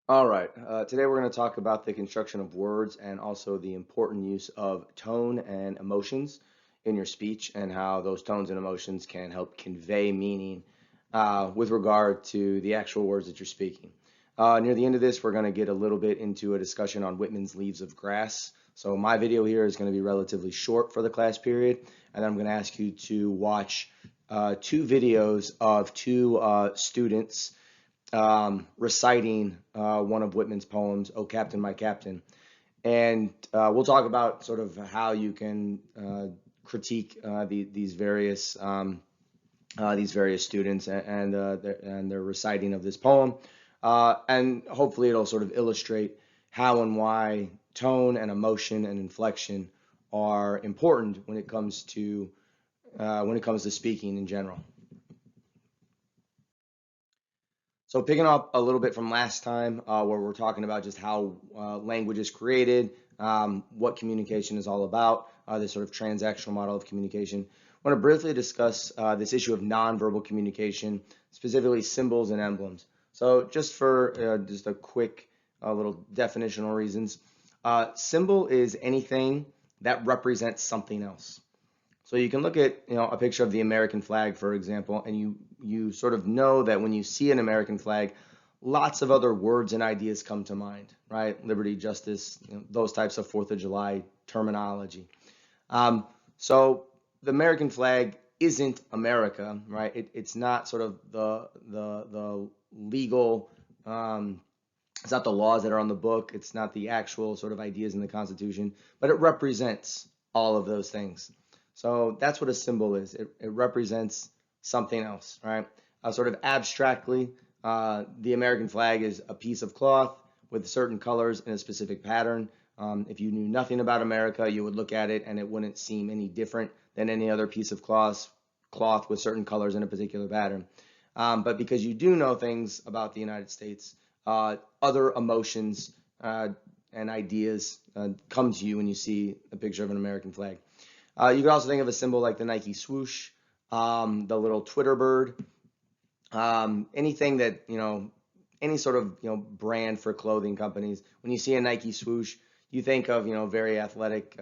All right, today we're going to talk about the construction of words and also the important use of tone and emotions in your speech and how those tones and emotions can help convey meaning with regard to the actual words that you're speaking. Near the end of this, we're going to get a little bit into a discussion on Whitman's Leaves of Grass. So my video here is going to be relatively short for the class period, and I'm going to ask you to watch two videos of two students reciting one of Whitman's poems, "Oh Captain, My Captain." And we'll talk about sort of how you can critique these various students and their reciting of this poem, and hopefully it'll sort of illustrate how and why tone and emotion and inflection are important when it comes to speaking in general. So picking up a little bit from last time, where we're talking about just how language is created, what communication is all about, this sort of transactional model of communication. I want to briefly discuss this issue of nonverbal communication, specifically symbols and emblems. So just for just a quick little definitional reasons, symbol is anything that represents something else. So you can look at, a picture of the American flag, for example, and you sort of know that when you see an American flag, lots of other words and ideas come to mind, right? Liberty, justice, those types of Fourth of July terminology. So the American flag isn't America, right? It's not sort of the legal. It's not the laws that are on the book. It's not the actual sort of ideas in the Constitution, but it represents all of those things. So that's what a symbol is. It represents something else, right? Sort of abstractly, the American flag is a piece of cloth with certain colors in a specific pattern. If you knew nothing about America, you would look at it and it wouldn't seem any different than any other piece of cloth with certain colors in a particular pattern. But because you do know things about the United States, other emotions and ideas come to you when you see a picture of an American flag. You could also think of a symbol like the Nike swoosh, the little Twitter bird, anything that, any sort of, brand for clothing companies. When you see a Nike swoosh, you think of, very athletic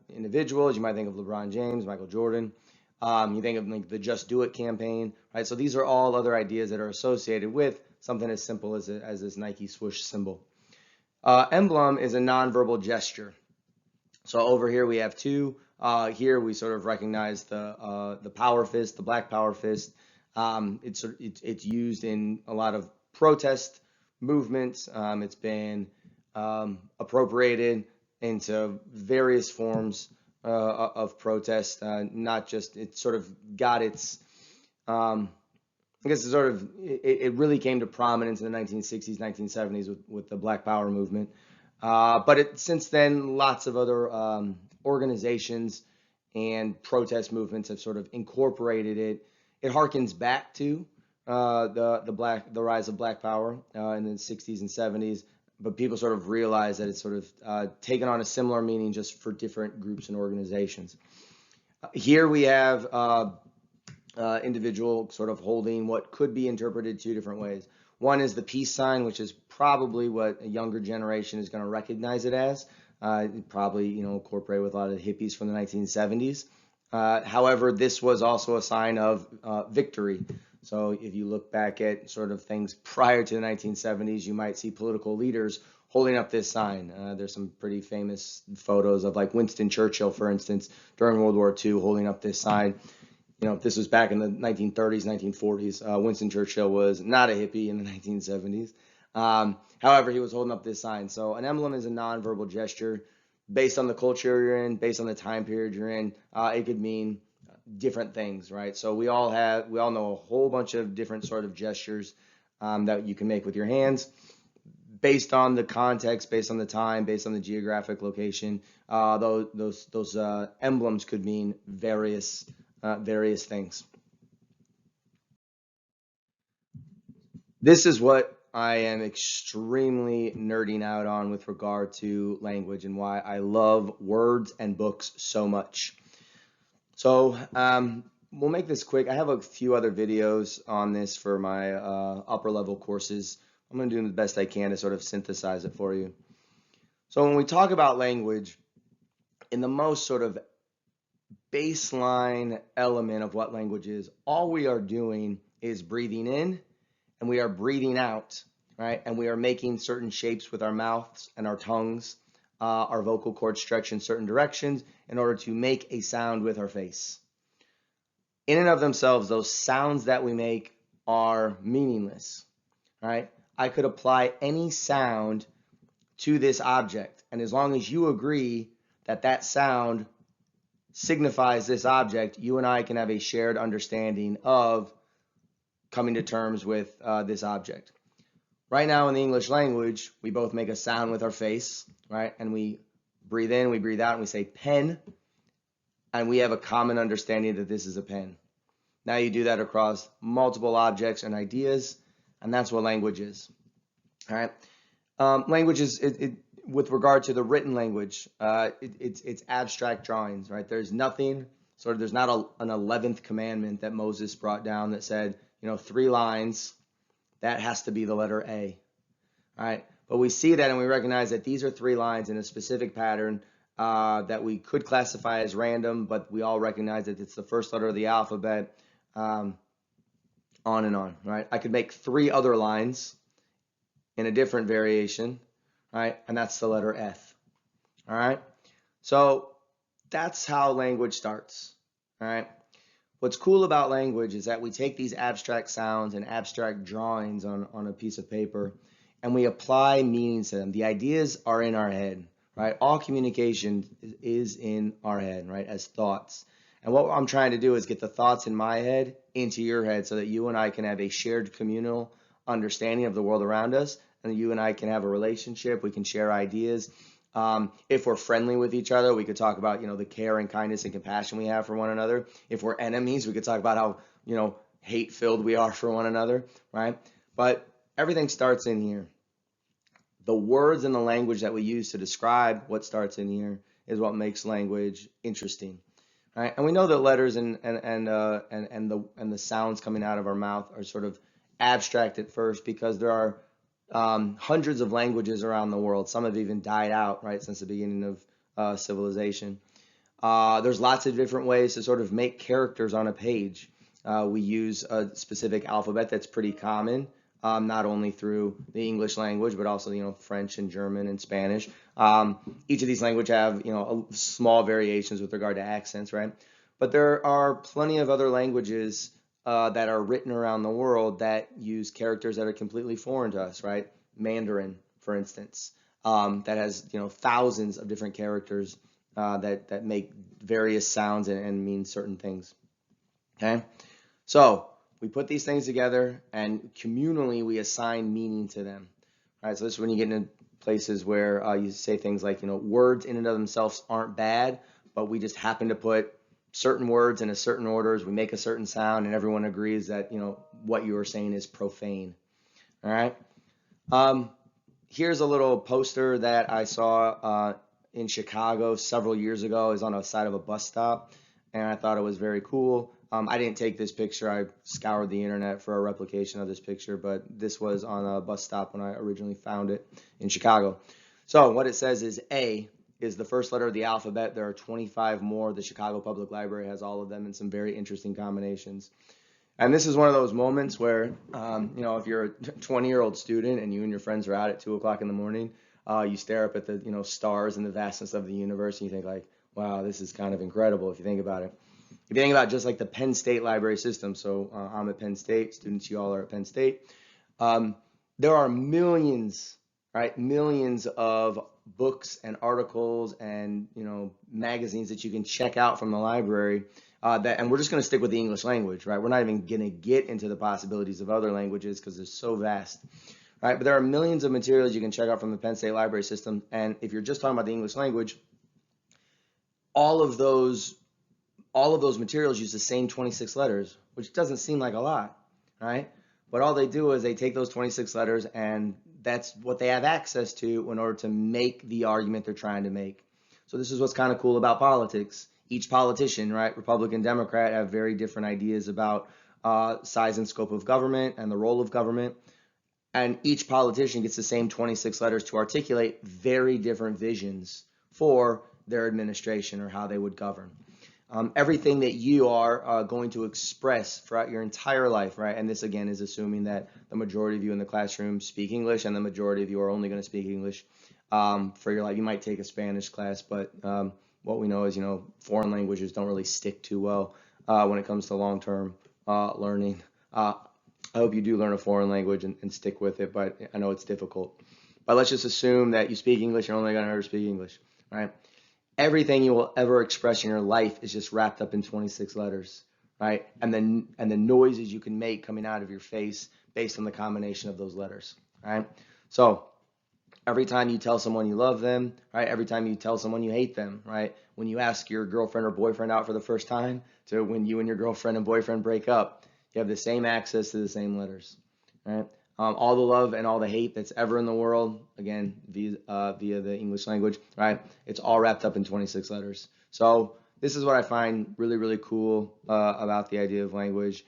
individuals. You might think of LeBron James, Michael Jordan. You think of like the Just Do It campaign, right? So these are all other ideas that are associated with something as simple as this Nike swoosh symbol. Emblem is a nonverbal gesture. So over here we have two. Here we sort of recognize the power fist, the black power fist. It's used in a lot of protest movements. It's been appropriated into various forms of protest. Not just it sort of got its. I guess it really came to prominence in the 1960s, 1970s with the Black Power movement. But since then, lots of other organizations and protest movements have sort of incorporated it. It harkens back to the rise of Black Power in the 60s and 70s, but people sort of realize that it's sort of taken on a similar meaning just for different groups and organizations. Here we have individual sort of holding what could be interpreted two different ways. One is the peace sign, which is probably what a younger generation is going to recognize it as. Probably, incorporate with a lot of the hippies from the 1970s. However, this was also a sign of victory. So if you look back at sort of things prior to the 1970s, you might see political leaders holding up this sign. There's some pretty famous photos of like Winston Churchill, for instance, during World War II, holding up this sign. If this was back in the 1930s, 1940s, Winston Churchill was not a hippie in the 1970s. However, he was holding up this sign. So an emblem is a nonverbal gesture based on the culture you're in, based on the time period you're in. It could mean different things, right? So we all know a whole bunch of different sort of gestures that you can make with your hands based on the context, based on the time, based on the geographic location. Those emblems could mean various things. This is what I am extremely nerding out on with regard to language and why I love words and books so much. So we'll make this quick. I have a few other videos on this for my upper level courses, I'm going to do the best I can to sort of synthesize it for you. So when we talk about language, in the most sort of baseline element of what language is, all we are doing is breathing in and we are breathing out, right? And we are making certain shapes with our mouths and our tongues, our vocal cords stretch in certain directions in order to make a sound with our face. In and of themselves, those sounds that we make are meaningless, right? I could apply any sound to this object, and as long as you agree that that sound signifies this object, you and I can have a shared understanding of coming to terms with this object. Right now in the English language, we both make a sound with our face, right? And we breathe in, we breathe out, and we say pen, and we have a common understanding that this is a pen. Now you do that across multiple objects and ideas, and that's what language is. All right. Language is, with regard to the written language, it's abstract drawings, right? There's nothing, there's not an 11th commandment that Moses brought down that said, 3 lines, that has to be the letter A, all right? But we see that and we recognize that these are 3 lines in a specific pattern that we could classify as random, but we all recognize that it's the first letter of the alphabet, on and on, right? I could make 3 other lines in a different variation, right? And that's the letter F, all right? So that's how language starts, all right? What's cool about language is that we take these abstract sounds and abstract drawings on a piece of paper and we apply meanings to them. The ideas are in our head, right? All communication is in our head, right, as thoughts. And what I'm trying to do is get the thoughts in my head into your head so that you and I can have a shared communal understanding of the world around us, and you and I can have a relationship, we can share ideas. If we're friendly with each other, we could talk about, the care and kindness and compassion we have for one another. If we're enemies, we could talk about how, hate-filled we are for one another, right? But everything starts in here. The words and the language that we use to describe what starts in here is what makes language interesting. Right? And we know that letters and the sounds coming out of our mouth are sort of abstract at first because there are hundreds of languages around the world. Some have even died out, right, since the beginning of civilization. There's lots of different ways to sort of make characters on a page. We use a specific alphabet that's pretty common, not only through the English language, but also, French and German and Spanish. Each of these languages have, small variations with regard to accents, right? But there are plenty of other languages that are written around the world that use characters that are completely foreign to us, right? Mandarin, for instance, that has, thousands of different characters that make various sounds and mean certain things, okay? So we put these things together and communally we assign meaning to them. All right, so this is when you get into places where you say things like, words in and of themselves aren't bad, but we just happen to put certain words in a certain orders, we make a certain sound, and everyone agrees that, what you are saying is profane. All right. Here's a little poster that I saw in Chicago several years ago. It was on the side of a bus stop, and I thought it was very cool. I didn't take this picture. I scoured the internet for a replication of this picture, but this was on a bus stop when I originally found it in Chicago. So what it says is A is the first letter of the alphabet. There are 25 more. The Chicago Public Library has all of them in some very interesting combinations. And this is one of those moments where, if you're a 20-year-old student and you and your friends are out at 2 o'clock in the morning, you stare up at the, stars and the vastness of the universe, and you think like, wow, this is kind of incredible if you think about it. If you think about just like the Penn State library system, so I'm at Penn State, students, you all are at Penn State, there are millions, right, millions of books and articles and, magazines that you can check out from the library, and we're just going to stick with the English language, right? We're not even going to get into the possibilities of other languages because they're so vast, right? But there are millions of materials you can check out from the Penn State library system, and if you're just talking about the English language, all of those materials use the same 26 letters, which doesn't seem like a lot, right? But all they do is they take those 26 letters and that's what they have access to in order to make the argument they're trying to make. So this is what's kind of cool about politics. Each politician, right, Republican, Democrat, have very different ideas about size and scope of government and the role of government. And each politician gets the same 26 letters to articulate very different visions for their administration or how they would govern. Everything that you are going to express throughout your entire life, right? And this again is assuming that the majority of you in the classroom speak English and the majority of you are only going to speak English for your life. You might take a Spanish class, but what we know is, foreign languages don't really stick too well when it comes to long-term learning. I hope you do learn a foreign language and stick with it, but I know it's difficult. But let's just assume that you speak English, you're only going to ever speak English, right? Everything you will ever express in your life is just wrapped up in 26 letters, right? And the noises you can make coming out of your face based on the combination of those letters, right? So every time you tell someone you love them, right? Every time you tell someone you hate them, right? When you ask your girlfriend or boyfriend out for the first time to when you and your girlfriend and boyfriend break up, you have the same access to the same letters, right? All the love and all the hate that's ever in the world, again, via the English language, right? It's all wrapped up in 26 letters. So this is what I find really, really cool about the idea of language,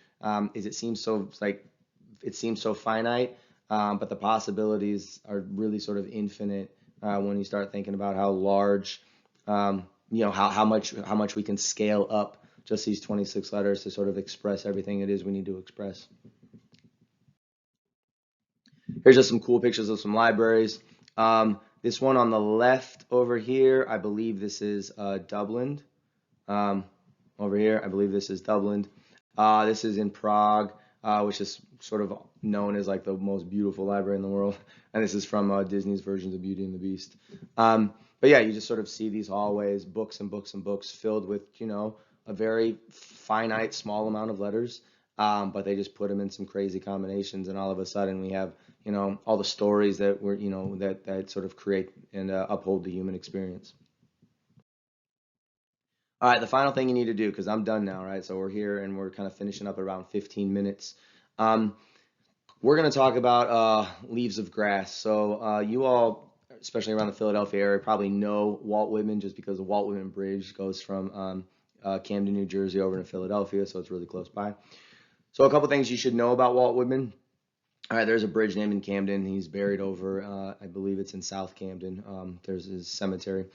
is it seems so finite, but the possibilities are really sort of infinite when you start thinking about how large, how much we can scale up just these 26 letters to sort of express everything it is we need to express. Here's just some cool pictures of some libraries. This one on the left over here, I believe this is Dublin. Over here, I believe this is Dublin. This is in Prague, which is sort of known as like the most beautiful library in the world. And this is from Disney's versions of Beauty and the Beast. But yeah, you just sort of see these hallways, books and books and books filled with, a very finite, small amount of letters. But they just put them in some crazy combinations, and all of a sudden we have, all the stories that were, that sort of create and uphold the human experience. All right, the final thing you need to do, because I'm done now, right? So we're here and we're kind of finishing up around 15 minutes. We're going to talk about leaves of grass. So you all, especially around the Philadelphia area, probably know Walt Whitman just because the Walt Whitman Bridge goes from Camden, New Jersey over to Philadelphia, so it's really close by. So a couple things you should know about Walt Whitman. All right, there's a bridge named in Camden. He's buried over, I believe it's in South Camden. There's his cemetery.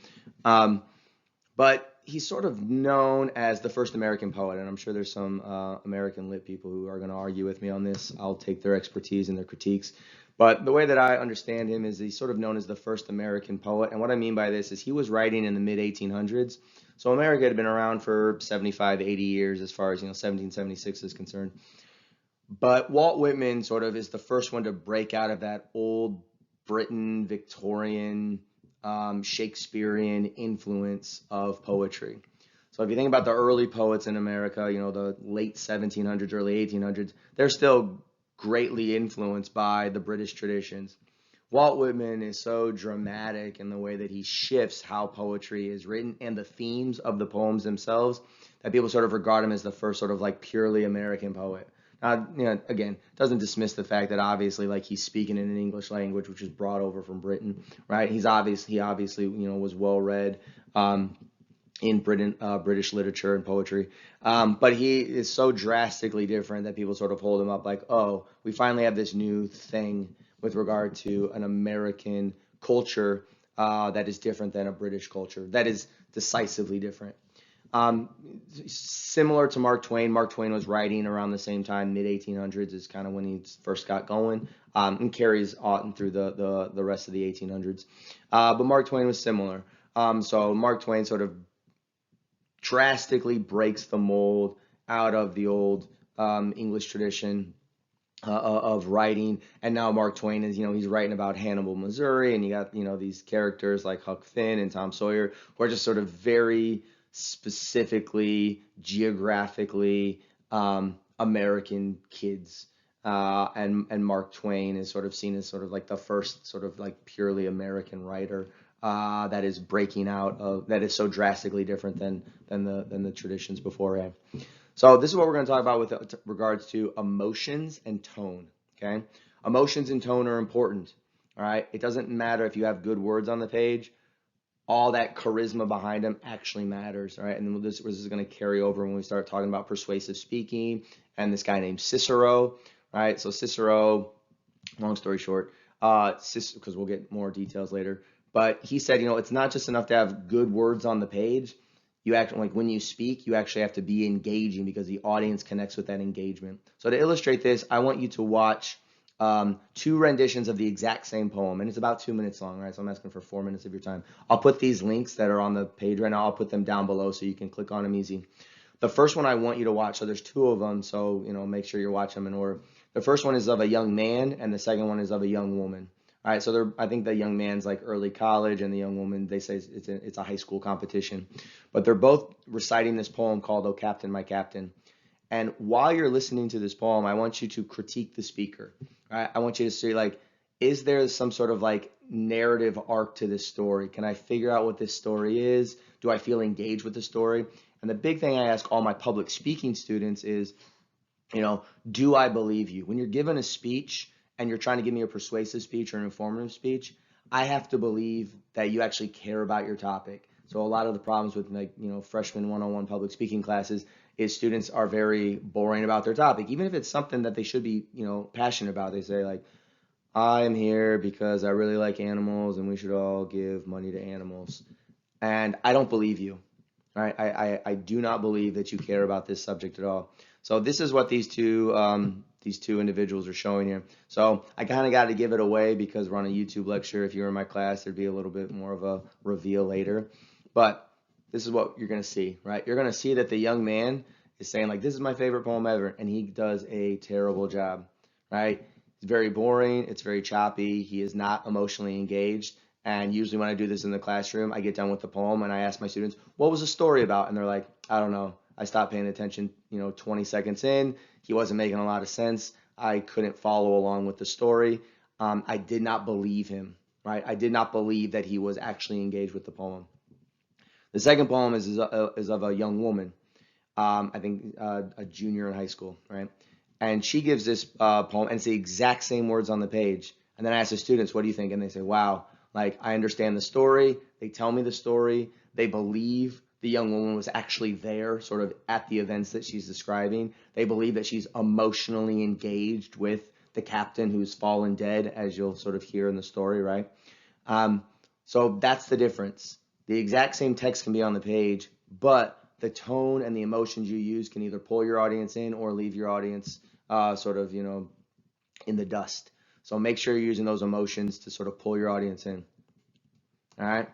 But he's sort of known as the first American poet, and I'm sure there's some American lit people who are going to argue with me on this. I'll take their expertise and their critiques. But the way that I understand him is he's sort of known as the first American poet. And what I mean by this is he was writing in the mid-1800s. So America had been around for 75, 80 years as far as, 1776 is concerned. But Walt Whitman sort of is the first one to break out of that old Britain, Victorian, Shakespearean influence of poetry. So if you think about the early poets in America, the late 1700s, early 1800s, they're still greatly influenced by the British traditions. Walt Whitman is so dramatic in the way that he shifts how poetry is written and the themes of the poems themselves that people sort of regard him as the first sort of like purely American poet. Again, doesn't dismiss the fact that obviously, like, he's speaking in an English language which is brought over from Britain, right? He obviously, was well read in Britain, British literature and poetry, but he is so drastically different that people sort of hold him up like, oh, we finally have this new thing with regard to an American culture that is different than a British culture, that is decisively different. Similar to Mark Twain was writing around the same time, mid-1800s is kind of when he first got going, and carries on through the rest of the 1800s. But Mark Twain was similar. So Mark Twain sort of drastically breaks the mold out of the old English tradition of writing, and now Mark Twain is, he's writing about Hannibal, Missouri, and you got, these characters like Huck Finn and Tom Sawyer who are just sort of very specifically, geographically American kids, and Mark Twain is sort of seen as sort of like the first sort of like purely American writer that is breaking out of, that is so drastically different than the traditions beforehand. So this is what we're going to talk about with regards to emotions and tone. Okay, emotions and tone are important. All right, it doesn't matter if you have good words on the page. All that charisma behind them actually matters, all right? And this is going to carry over when we start talking about persuasive speaking and this guy named Cicero, right? So Cicero long story short, because we'll get more details later. But he said, it's not just enough to have good words on the page. You act like when you speak, you actually have to be engaging because the audience connects with that engagement. So to illustrate this, I want you to watch two renditions of the exact same poem, and it's about 2 minutes long, right? So I'm asking for 4 minutes of your time. I'll put these links that are on the page right now. I'll put them down below so you can click on them easy. The first one I want you to watch, so there's two of them, so make sure you watch them in order. The first one is of a young man, and the second one is of a young woman. All right, so I think the young man's like early college, and the young woman, they say it's a high school competition. But they're both reciting this poem called "Oh Captain, My Captain." And while you're listening to this poem, I want you to critique the speaker. All right, I want you to see like, is there some sort of like narrative arc to this story? Can I figure out what this story is? Do I feel engaged with the story? And the big thing I ask all my public speaking students is, do I believe you? When you're given a speech and you're trying to give me a persuasive speech or an informative speech, I have to believe that you actually care about your topic. So a lot of the problems with freshman 101 public speaking classes is students are very boring about their topic, even if it's something that they should be, passionate about. They say like, I'm here because I really like animals and we should all give money to animals. And I don't believe you. All right, I do not believe that you care about this subject at all. So this is what these two individuals are showing here. So I kind of got to give it away because we're on a YouTube lecture. If you were in my class, there'd be a little bit more of a reveal later. But this is what you're going to see, right? You're going to see that the young man is saying like, this is my favorite poem ever, and he does a terrible job, right? It's very boring. It's very choppy. He is not emotionally engaged. And usually when I do this in the classroom, I get done with the poem and I ask my students, what was the story about? And they're like, I don't know. I stopped paying attention, 20 seconds in. He wasn't making a lot of sense. I couldn't follow along with the story. I did not believe him, right? I did not believe that he was actually engaged with the poem. The second poem is of a young woman, I think a junior in high school, right? And she gives this poem, and it's the exact same words on the page. And then I ask the students, what do you think? And they say, wow, like I understand the story. They tell me the story. They believe the young woman was actually there, sort of at the events that she's describing. They believe that she's emotionally engaged with the captain who's fallen dead, as you'll sort of hear in the story, right? So that's the difference. The exact same text can be on the page, but the tone and the emotions you use can either pull your audience in or leave your audience in the dust. So make sure you're using those emotions to sort of pull your audience in. All right.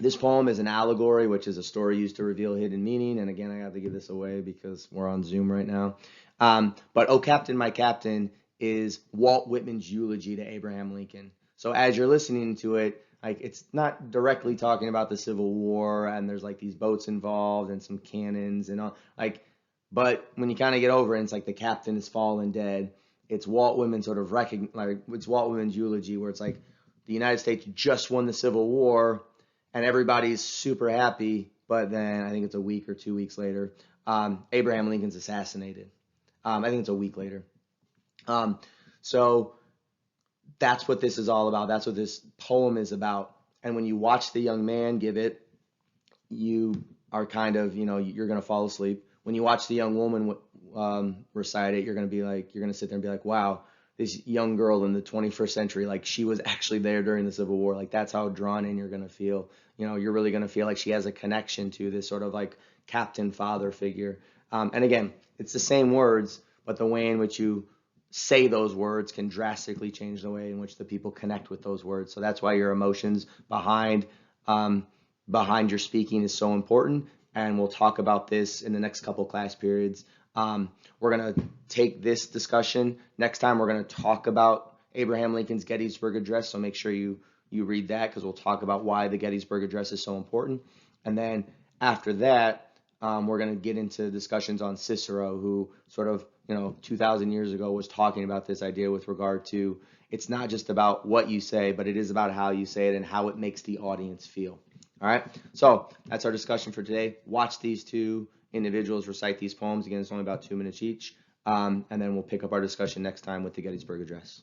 This poem is an allegory, which is a story used to reveal hidden meaning. And again, I have to give this away because we're on Zoom right now. But "Oh Captain, My Captain" is Walt Whitman's eulogy to Abraham Lincoln. So as you're listening to it, like it's not directly talking about the Civil War and there's like these boats involved and some cannons and all but when you kind of get over it, it's like the captain is fallen dead. It's Walt Whitman it's Walt Whitman's eulogy where it's like the United States just won the Civil War and everybody's super happy, but then I think it's a week or 2 weeks later, Abraham Lincoln's assassinated. I think it's a week later. So that's what this is all about. That's what this poem is about. And when you watch the young man give it, you are kind of, you're going to fall asleep. When you watch the young woman recite it, you're going to sit there and be like, wow, this young girl in the 21st century, like she was actually there during the Civil War. Like that's how drawn in you're going to feel. You're really going to feel like she has a connection to this sort of like captain father figure. And again, it's the same words, but the way in which you say those words can drastically change the way in which the people connect with those words. So that's why your emotions behind your speaking is so important. And we'll talk about this in the next couple class periods. We're going to take this discussion. Next time, we're going to talk about Abraham Lincoln's Gettysburg Address. So make sure you read that because we'll talk about why the Gettysburg Address is so important. And then after that, we're going to get into discussions on Cicero, who sort of 2,000 years ago was talking about this idea with regard to it's not just about what you say, but it is about how you say it and how it makes the audience feel. All right, so that's our discussion for today. Watch these two individuals recite these poems. Again, it's only about 2 minutes each, and then we'll pick up our discussion next time with the Gettysburg Address.